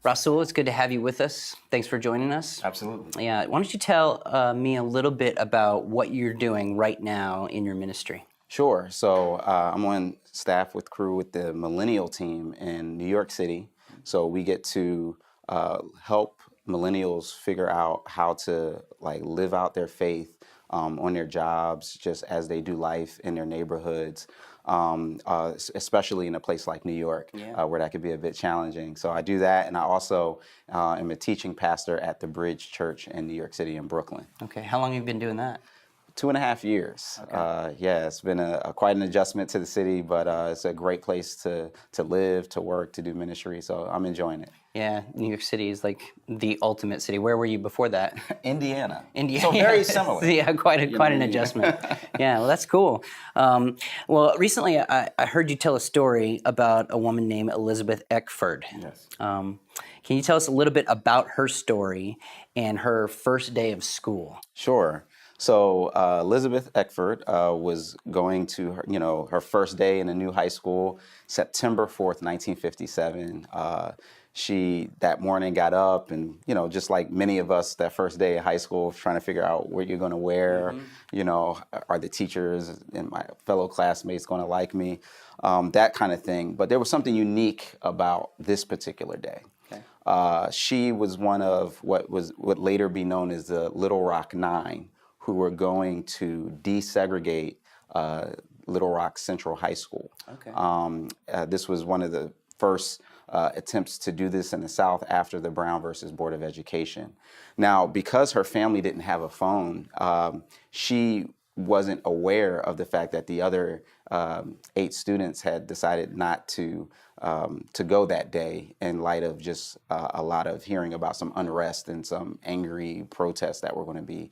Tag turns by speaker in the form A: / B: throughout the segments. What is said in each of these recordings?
A: Rasul, it's good to have you with us. Thanks for joining us.
B: Absolutely.
A: Yeah, why don't you tell me a little bit about what you're doing right now in your ministry?
B: Sure. So I'm on staff with crew with the millennial team in New York City. So we get to help millennials figure out how to live out their faith on their jobs, just as they do life in their neighborhoods, especially in a place like New York, where that could be a bit challenging. So I do that, and I also am a teaching pastor at the Bridge Church in New York City in Brooklyn.
A: Okay, how long have you been doing that?
B: 2.5 years.
A: Okay.
B: Yeah, it's been quite an adjustment to the city, but it's a great place to live, to work, to do ministry. So I'm enjoying it.
A: Yeah, New York City is like the ultimate city. Where were you before that?
B: Indiana.
A: Indiana.
B: So very similar.
A: Yeah, quite an adjustment. Yeah, well, that's cool. Well, recently I heard you tell a story about a woman named Elizabeth Eckford.
B: Yes.
A: Can you tell us a little bit about her story and her first day of school?
B: Sure. So Elizabeth Eckford was going to her first day in a new high school, September 4th, 1957. She that morning got up and, just like many of us that first day of high school, trying to figure out what you're going to wear, are the teachers and my fellow classmates going to like me, that kind of thing. But there was something unique about this particular day. Okay. She was one of what would later be known as the Little Rock Nine, who were going to desegregate Little Rock Central High School. Okay. This was one of the first attempts to do this in the South after the Brown versus Board of Education. Now, because her family didn't have a phone, she wasn't aware of the fact that the other 8 students had decided not to go that day in light of just a lot of hearing about some unrest and some angry protests that were going to be,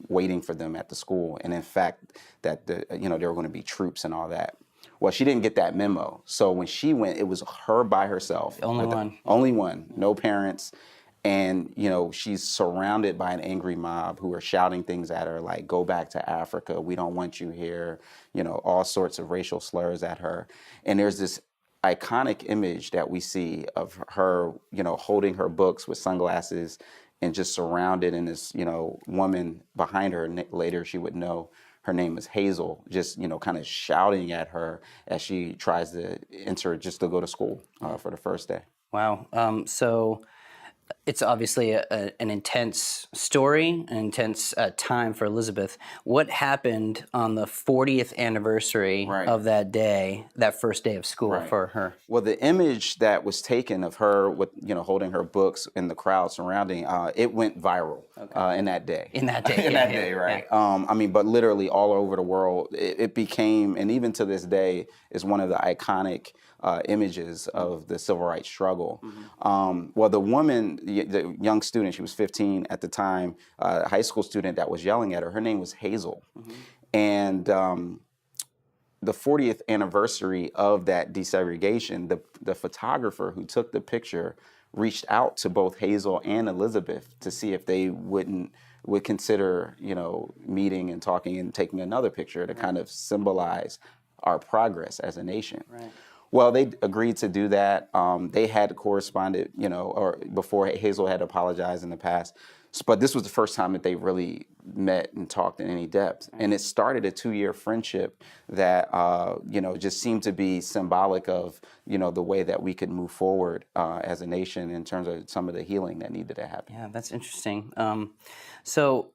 B: waiting for them at the school. And in fact, that there were going to be troops and all that. Well, she didn't get that memo. So when she went, it was her by herself. Only one, no parents. And, she's surrounded by an angry mob who are shouting things at her like, go back to Africa, we don't want you here, all sorts of racial slurs at her. And there's this iconic image that we see of her, holding her books with sunglasses and just surrounded in this, woman behind her. And later she would know her name is Hazel, just, kind of shouting at her as she tries to enter just to go to school for the first day.
A: Wow. So it's obviously an intense story, an intense time for Elizabeth. What happened on the 40th anniversary of that day, that first day of school for her?
B: Well, the image that was taken of her with, holding her books in the crowd surrounding, it went viral in that day.
A: In that day,
B: right. Yeah. But literally all over the world, it became, and even to this day, is one of the iconic images of the civil rights struggle. Mm-hmm. Well, the woman, the young student, she was 15 at the time, a high school student that was yelling at her, her name was Hazel. Mm-hmm. And the 40th anniversary of that desegregation, the photographer who took the picture reached out to both Hazel and Elizabeth to see if they would consider, meeting and talking and taking another picture to kind of symbolize our progress as a nation.
A: Right.
B: Well, they agreed to do that. They had corresponded, or before Hazel had apologized in the past. But this was the first time that they really met and talked in any depth. And it started a 2-year friendship that, just seemed to be symbolic of, the way that we could move forward as a nation in terms of some of the healing that needed to happen.
A: Yeah, that's interesting. So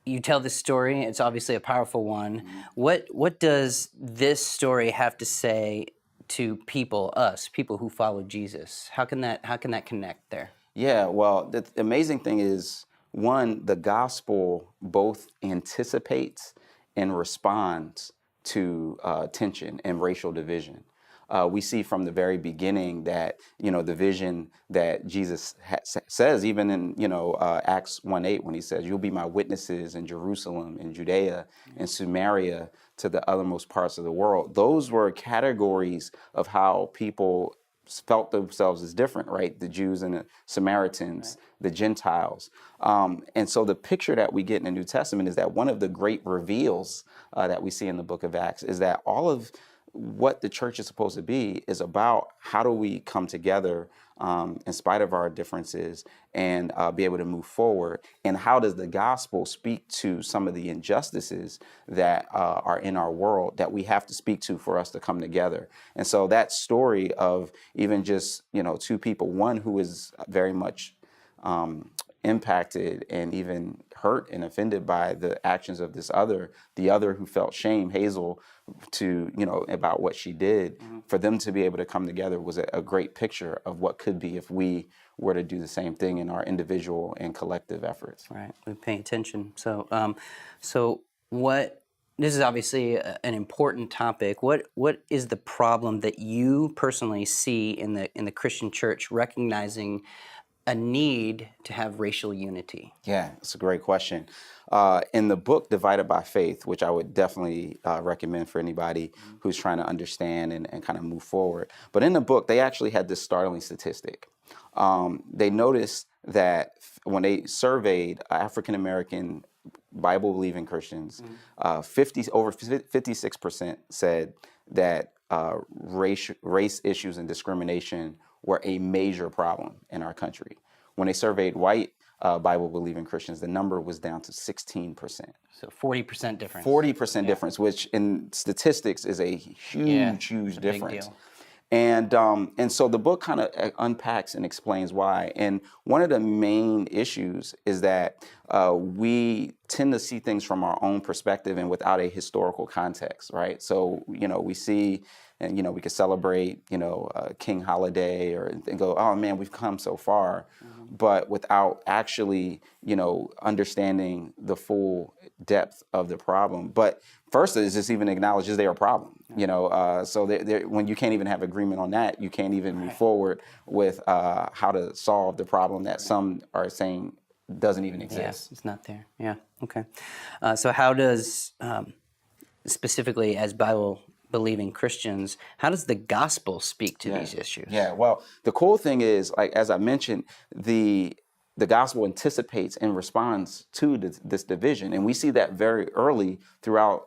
A: you tell this story. It's obviously a powerful one. Mm-hmm. What does this story have to say to people who follow Jesus? How can that connect there?
B: Yeah, well, the amazing thing is, one, the gospel both anticipates and responds to tension and racial division. We see from the very beginning that, the vision that Jesus says, even in, Acts 1:8, when he says, you'll be my witnesses in Jerusalem, in Judea, and Samaria, to the othermost parts of the world. Those were categories of how people felt themselves as different, right? The Jews and the Samaritans, the Gentiles. And so the picture that we get in the New Testament is that one of the great reveals that we see in the book of Acts is that all of what the church is supposed to be is about how do we come together in spite of our differences and be able to move forward. And how does the gospel speak to some of the injustices that are in our world that we have to speak to for us to come together? And so that story of even just, two people, one who is very much impacted and even hurt and offended by the actions of the other who felt shame, Hazel, about what she did, for them to be able to come together was a great picture of what could be if we were to do the same thing in our individual and collective efforts.
A: Right, we pay attention. So what? This is obviously an important topic. What is the problem that you personally see in the Christian church, recognizing a need to have racial unity?
B: Yeah, it's a great question. In the book Divided by Faith, which I would definitely recommend for anybody who's trying to understand and kind of move forward. But in the book, they actually had this startling statistic. They noticed that when they surveyed African American Bible-believing Christians, over 56% said that race issues and discrimination were a major problem in our country. When they surveyed white Bible-believing Christians, the number was down to 16%.
A: So 40% difference.
B: 40% difference, which in statistics is a huge difference. And so the book kind of unpacks and explains why. And one of the main issues is that we tend to see things from our own perspective and without a historical context, right? So, we see, and, we could celebrate, King Holiday and go, oh man, we've come so far, but without actually, understanding the full depth of the problem. But first is just even acknowledges they're a problem, so when you can't even have agreement on that, you can't even move forward with how to solve the problem that some are saying doesn't even exist.
A: Yeah, it's not there. Yeah, okay. So how does, specifically as Bible-believing Christians, how does the gospel speak to these issues?
B: Yeah, well, the cool thing is, like as I mentioned, the gospel anticipates and responds to this division. And we see that very early throughout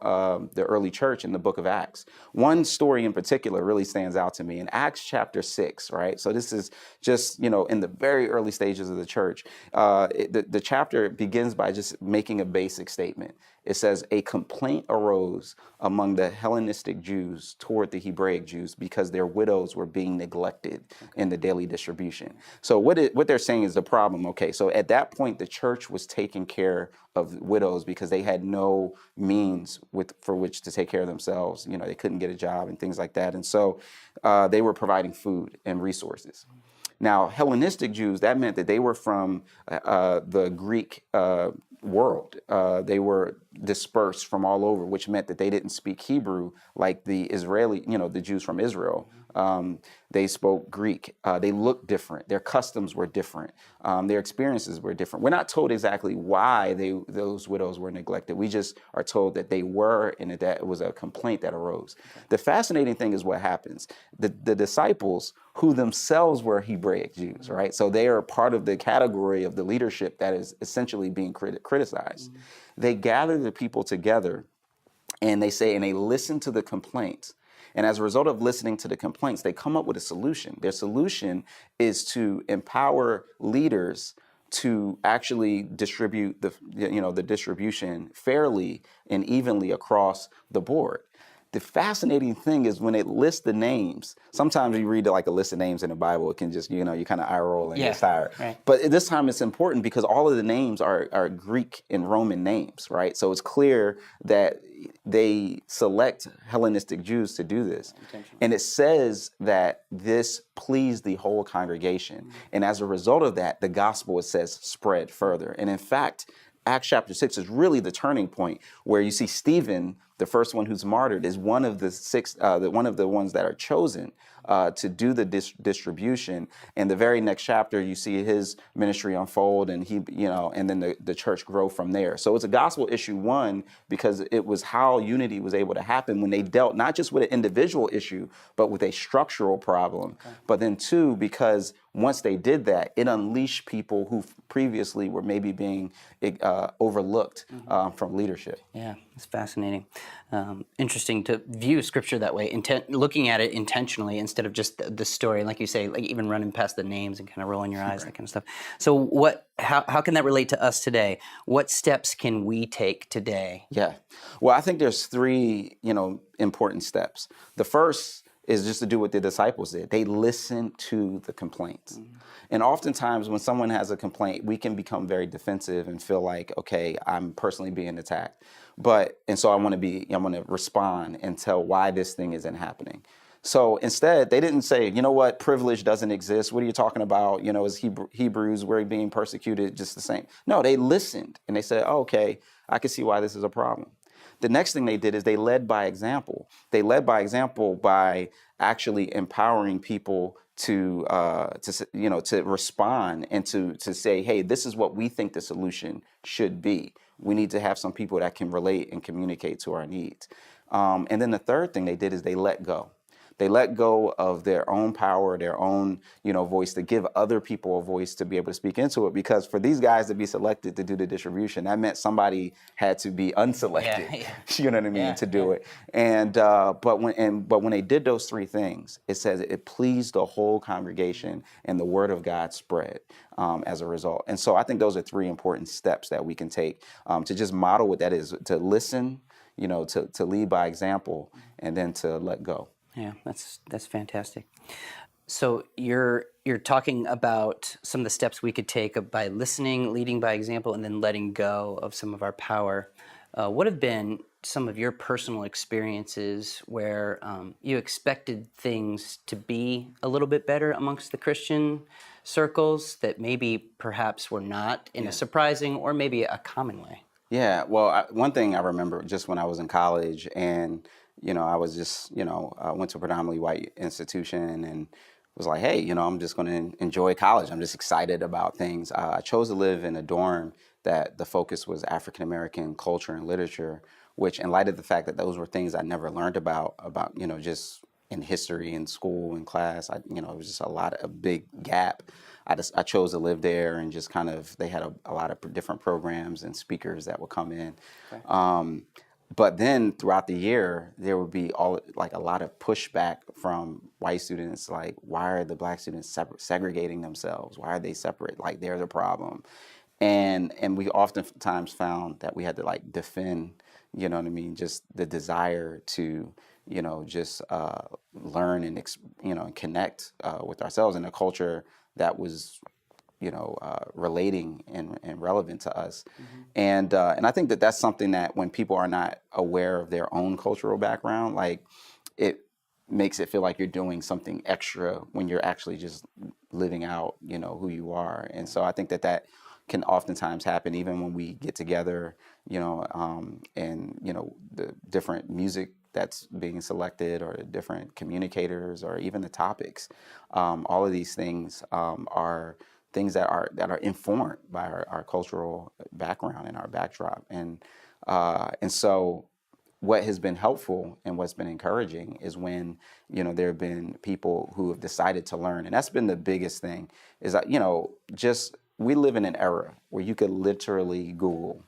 B: the early church in the book of Acts. One story in particular really stands out to me in Acts chapter 6, right? So this is just, in the very early stages of the church. The chapter begins by just making a basic statement. It says, a complaint arose among the Hellenistic Jews toward the Hebraic Jews because their widows were being neglected in the daily distribution. So what they're saying is the problem. Okay, so at that point, the church was taking care of widows because they had no means for which to take care of themselves. They couldn't get a job and things like that. And so they were providing food and resources. Now, Hellenistic Jews, that meant that they were from the Greek world. They were dispersed from all over, which meant that they didn't speak Hebrew like the Israeli, the Jews from Israel. They spoke Greek. They looked different. Their customs were different. Their experiences were different. We're not told exactly why those widows were neglected. We just are told that they were, and that it was a complaint that arose. Okay. The fascinating thing is what happens. The disciples, who themselves were Hebraic Jews, right? So they are part of the category of the leadership that is essentially being criticized. Mm-hmm. They gather the people together, and they listen to the complaints. And as a result of listening to the complaints, they come up with a solution. Their solution is to empower leaders to actually distribute the distribution fairly and evenly across the board. The fascinating thing is when it lists the names, sometimes you read like a list of names in the Bible, it can just, you kind of eye roll and get tired. Right. But this time it's important because all of the names are Greek and Roman names, right? So it's clear that they select Hellenistic Jews to do this. And it says that this pleased the whole congregation. Mm-hmm. And as a result of that, the gospel, it says, spread further. And in fact, Acts chapter 6 is really the turning point where you see Stephen, the first one who's martyred, is one of the one of the ones that are chosen to do the distribution. And the very next chapter, you see his ministry unfold, and and then the church grow from there. So it's a gospel issue, one, because it was how unity was able to happen when they dealt not just with an individual issue, but with a structural problem. Okay. But then two, because once they did that, it unleashed people who previously were maybe being overlooked from leadership.
A: Yeah, it's fascinating. Interesting to view scripture that way, looking at it intentionally instead of just the story, like you say, like even running past the names and kind of rolling your eyes, that kind of stuff. So, how can that relate to us today? What steps can we take today?
B: Yeah. Well, I think there's three, important steps. The first is just to do what the disciples did. They listened to the complaints. And oftentimes when someone has a complaint, we can become very defensive and feel like, okay, I'm personally being attacked. And so I want to respond and tell why this thing isn't happening. So instead, they didn't say, you know what, privilege doesn't exist. What are you talking about? As Hebrews, we're being persecuted just the same. No, they listened and they said, oh, okay, I can see why this is a problem. The next thing they did is they led by example. They led by example by actually empowering people to respond and to say, hey, this is what we think the solution should be. We need to have some people that can relate and communicate to our needs. And then the third thing they did is they let go. They let go of their own power, their own, voice, to give other people a voice to be able to speak into it. Because for these guys to be selected to do the distribution, that meant somebody had to be unselected.
A: Yeah.
B: You know what I mean, to do it. And but when they did those three things, it says it pleased the whole congregation, and the word of God spread as a result. And so I think those are three important steps that we can take to just model what that is: to listen, to lead by example, and then to let go.
A: Yeah, that's fantastic. So you're talking about some of the steps we could take by listening, leading by example, and then letting go of some of our power. What have been some of your personal experiences where you expected things to be a little bit better amongst the Christian circles that maybe perhaps were not in a surprising or maybe a common way?
B: Yeah, well, one thing I remember just when I was in college, and I was just, I went to a predominantly white institution and was like, hey, I'm just going to enjoy college. I'm just excited about things. I chose to live in a dorm that the focus was African American culture and literature, which, in light of the fact that those were things I never learned about, just in history in school and class, it was just a big gap. I chose to live there, and just kind of, they had a lot of different programs and speakers that would come in. Okay. But then throughout the year, there would be a lot of pushback from white students, like, why are the black students segregating themselves? Why are they separate? Like, they're the problem. And we oftentimes found that we had to defend, just the desire to, just learn and connect with ourselves in a culture that was relating and relevant to us. Mm-hmm. And I think that that's something that when people are not aware of their own cultural background, it makes it feel like you're doing something extra when you're actually just living out, who you are. And so I think that can oftentimes happen even when we get together, and, the different music that's being selected, or the different communicators, or even the topics. All of these things are things that are informed by our cultural background and our backdrop. And so what has been helpful and what's been encouraging is when, there have been people who have decided to learn. And that's been the biggest thing, is that, we live in an era where you could literally Google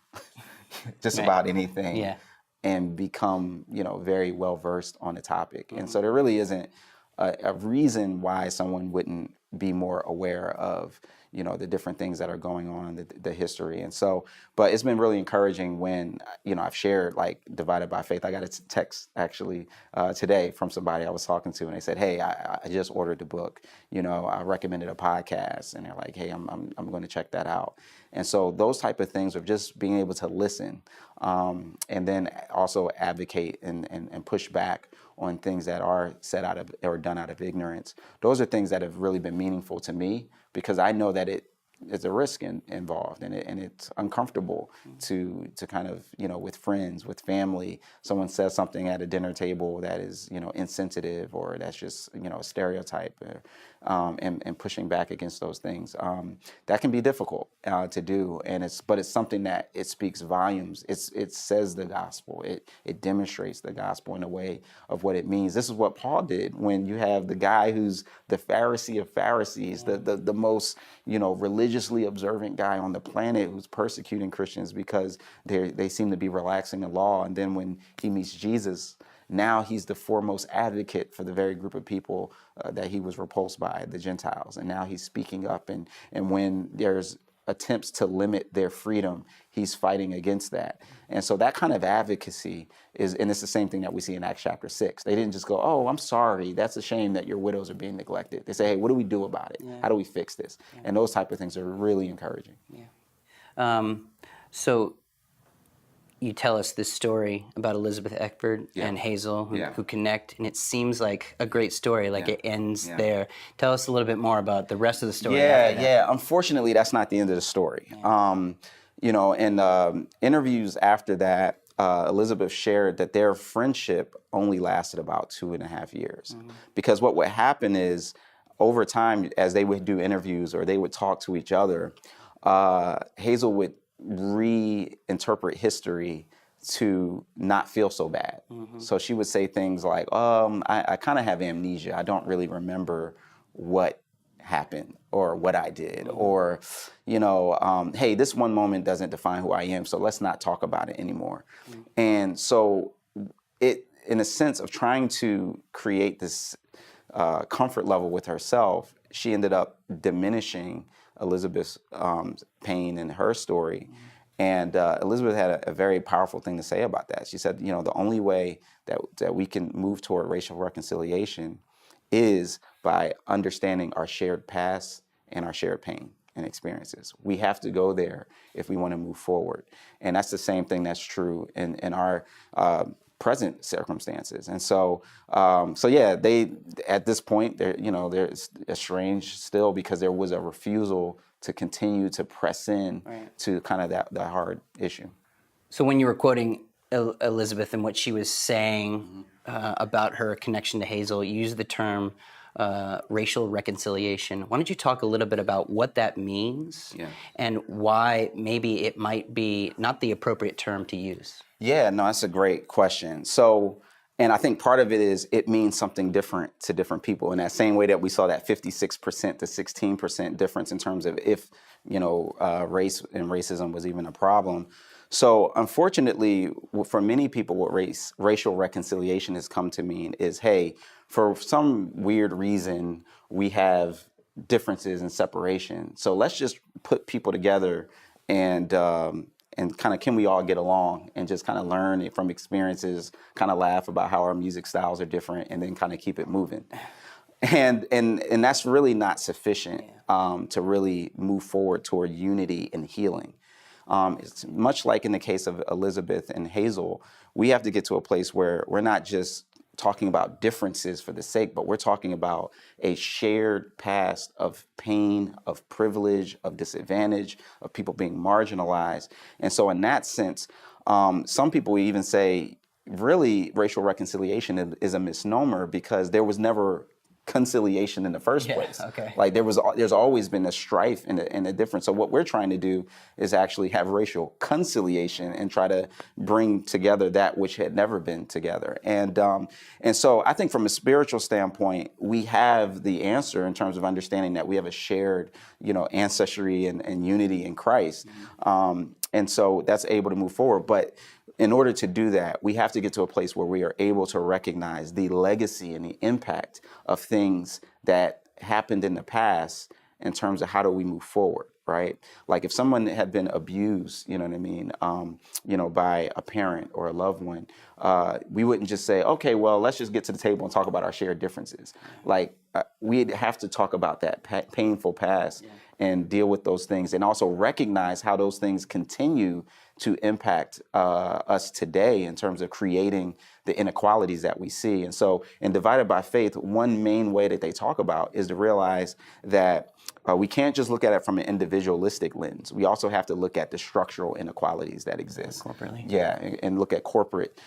B: just about anything. Yeah. And become, very well versed on the topic. Mm-hmm. And so there really isn't a reason why someone wouldn't be more aware of, the different things that are going on, the history. And so, but it's been really encouraging when, I've shared Divided by Faith. I got a text actually today from somebody I was talking to, and they said, hey, I just ordered the book. I recommended a podcast, and they're like, hey, I'm going to check that out. And so those type of things of just being able to listen, and then also advocate and push back on things that are said out of or done out of ignorance. Those are things that have really been meaningful to me, because I know that it's a risk involved, and it's uncomfortable to kind of, with friends, with family, someone says something at a dinner table that is, insensitive, or that's just, a stereotype, and pushing back against those things. That can be difficult to do, but it's something that it speaks volumes. It says the gospel. It demonstrates the gospel in a way of what it means. This is what Paul did when you have the guy who's the Pharisee of Pharisees, the most, religiously observant guy on the planet, who's persecuting Christians because they seem to be relaxing the law. And then when he meets Jesus, now he's the foremost advocate for the very group of people that he was repulsed by, the Gentiles. And now he's speaking up. And when there's attempts to limit their freedom, he's fighting against that. And so that kind of advocacy and it's the same thing that we see in Acts chapter 6. They didn't just go, oh, I'm sorry, that's a shame that your widows are being neglected. They say, hey, what do we do about it? How do we fix this? And those type of things are really encouraging.
A: So you tell us this story about Elizabeth Eckford and Hazel who connect, and it seems like a great story, it ends there. Tell us a little bit more about the rest of the story.
B: Unfortunately, that's not the end of the story. In interviews after that, Elizabeth shared that their friendship only lasted about 2.5 years. Because what would happen is, over time, as they would do interviews or they would talk to each other, Hazel would reinterpret history to not feel so bad. So she would say things like, I kind of have amnesia. I don't really remember what happened or what I did, or, hey, this one moment doesn't define who I am, so let's not talk about it anymore. And so in a sense of trying to create this comfort level with herself, she ended up diminishing Elizabeth's pain in her story. And Elizabeth had a very powerful thing to say about that. She said, the only way that we can move toward racial reconciliation is by understanding our shared past and our shared pain and experiences. We have to go there if we want to move forward. And that's the same thing that's true in our present circumstances. And so, they, at this point, they're estranged still because there was a refusal to continue to press in to kind of that hard issue.
A: So when you were quoting Elizabeth and what she was saying about her connection to Hazel, you used the term racial reconciliation. Why don't you talk a little bit about what that means and why maybe it might be not the appropriate term to use?
B: Yeah, no, that's a great question. So, and I think part of it is it means something different to different people. In that same way that we saw that 56% to 16% difference in terms of if, race and racism was even a problem. So unfortunately, for many people, what racial reconciliation has come to mean is, hey, for some weird reason, we have differences and separation. So let's just put people together and kind of, can we all get along and just kind of learn from experiences, kind of laugh about how our music styles are different, and then kind of keep it moving. And that's really not sufficient to really move forward toward unity and healing. It's much like in the case of Elizabeth and Hazel, we have to get to a place where we're not just talking about differences for the sake, but we're talking about a shared past of pain, of privilege, of disadvantage, of people being marginalized. And so in that sense, some people even say, really, racial reconciliation is a misnomer because there was never conciliation in the first place. Like there's always been a strife and a difference. So what we're trying to do is actually have racial conciliation and try to bring together that which had never been together. And so I think from a spiritual standpoint, we have the answer in terms of understanding that we have a shared, ancestry and unity in Christ. And so that's able to move forward. But in order to do that, we have to get to a place where we are able to recognize the legacy and the impact of things that happened in the past in terms of how do we move forward, right? Like if someone had been abused, by a parent or a loved one, we wouldn't just say, okay, well, let's just get to the table and talk about our shared differences. Like we'd have to talk about that painful past and deal with those things, and also recognize how those things continue to impact us today in terms of creating the inequalities that we see. And so in Divided by Faith, one main way that they talk about is to realize that we can't just look at it from an individual individualistic lens. We also have to look at the structural inequalities that exist.
A: Corporately.
B: Yeah, and look at corporate,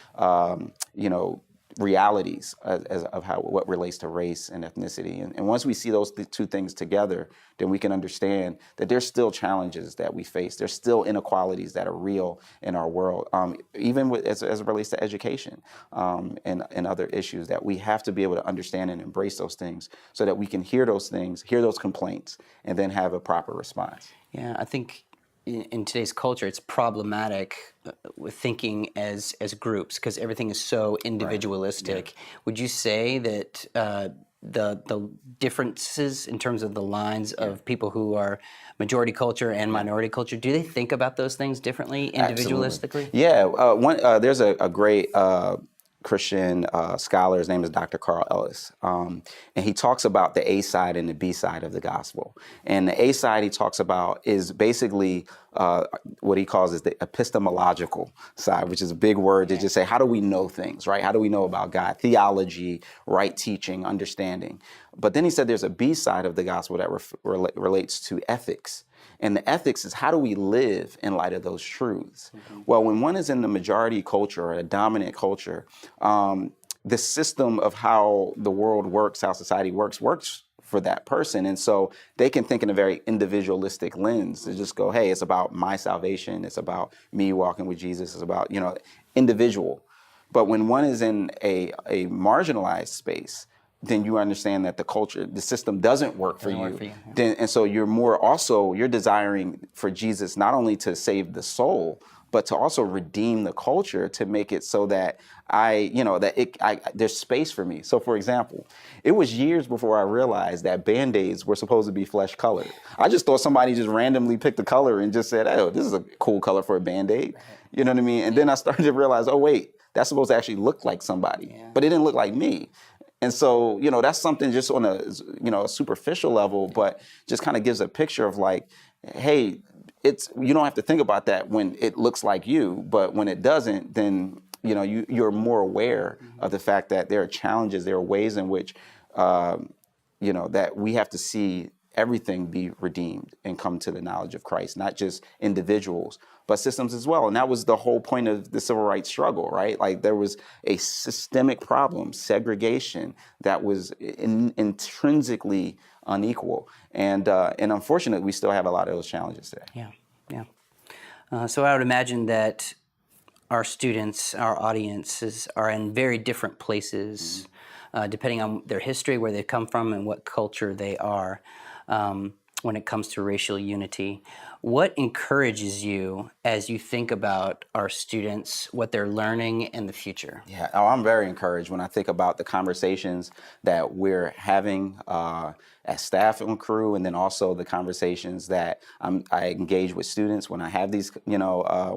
B: realities of what relates to race and ethnicity. And once we see those two things together, then we can understand that there's still challenges that we face. There's still inequalities that are real in our world, even as it relates to education and other issues, that we have to be able to understand and embrace those things so that we can hear those things, hear those complaints, and then have a proper response.
A: Yeah, I think in today's culture, it's problematic with thinking as groups because everything is so individualistic. Right. Yeah. Would you say that the differences in terms of the lines of people who are majority culture and minority culture, do they think about those things differently, individualistically?
B: Absolutely. Yeah, there's a great Christian scholar. His name is Dr. Carl Ellis. And he talks about the A side and the B side of the gospel. And the A side he talks about is basically what he calls is the epistemological side, which is a big word to just say, how do we know things, right? How do we know about God? Theology, right teaching, understanding. But then he said there's a B side of the gospel that relates to ethics. And the ethics is, how do we live in light of those truths? Mm-hmm. Well, when one is in the majority culture or a dominant culture, the system of how the world works, how society works for that person. And so they can think in a very individualistic lens to just go, hey, it's about my salvation. It's about me walking with Jesus. It's about, individual. But when one is in a marginalized space, then you understand that the system doesn't work for you. Yeah. And so you're desiring for Jesus not only to save the soul, but to also redeem the culture to make it so that there's space for me. So for example, it was years before I realized that Band-Aids were supposed to be flesh colored. I just thought somebody just randomly picked a color and just said, oh, this is a cool color for a Band-Aid. Right. You know what I mean? And then I started to realize, oh wait, that's supposed to actually look like somebody, but it didn't look like me. And so, that's something just on a superficial level, but just kind of gives a picture of like, hey, you don't have to think about that when it looks like you, but when it doesn't, then, you're more aware of the fact that there are challenges, there are ways in which, that we have to see everything be redeemed and come to the knowledge of Christ, not just individuals, but systems as well. And that was the whole point of the civil rights struggle, right? Like there was a systemic problem, segregation, that was intrinsically unequal. And unfortunately, we still have a lot of those challenges today.
A: Yeah. So I would imagine that our students, our audiences are in very different places, depending on their history, where they come from, and what culture they are. When it comes to racial unity. What encourages you as you think about our students, what they're learning in the future?
B: Yeah, I'm very encouraged when I think about the conversations that we're having as staff and crew, and then also the conversations that I engage with students when I have these, when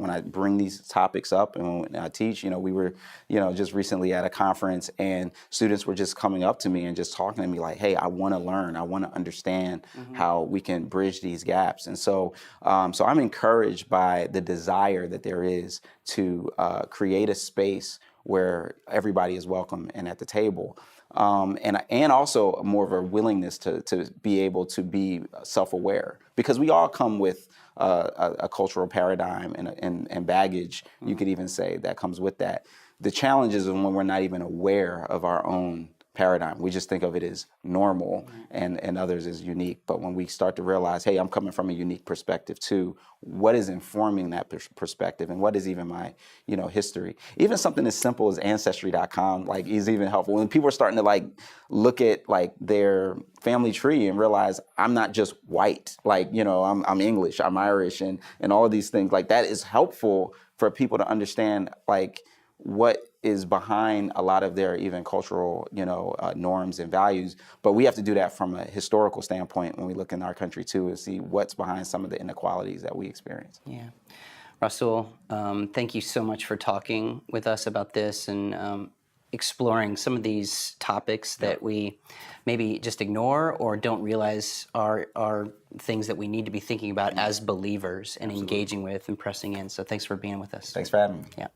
B: I bring these topics up and when I teach. We were, just recently at a conference, and students were just coming up to me and just talking to me like, hey, I want to learn, I want to understand how we can bridge these gaps. And so I'm encouraged by the desire that there is to create a space where everybody is welcome and at the table. And also more of a willingness to be able to be self-aware, because we all come with a cultural paradigm and baggage, you could even say, that comes with that. The challenge is when we're not even aware of our own paradigm. We just think of it as normal and others as unique. But when we start to realize, hey, I'm coming from a unique perspective too, what is informing that perspective, and what is even my, history? Even something as simple as Ancestry.com, is even helpful. When people are starting to look at their family tree and realize I'm not just white, I'm English, I'm Irish, and all of these things, that is helpful for people to understand what is behind a lot of their even cultural, norms and values. But we have to do that from a historical standpoint when we look in our country too, and see what's behind some of the inequalities that we experience.
A: Yeah. Rasul, thank you so much for talking with us about this and exploring some of these topics that we maybe just ignore or don't realize are things that we need to be thinking about as believers and engaging with and pressing in. So thanks for being with us.
B: Thanks for having me.
A: Yeah.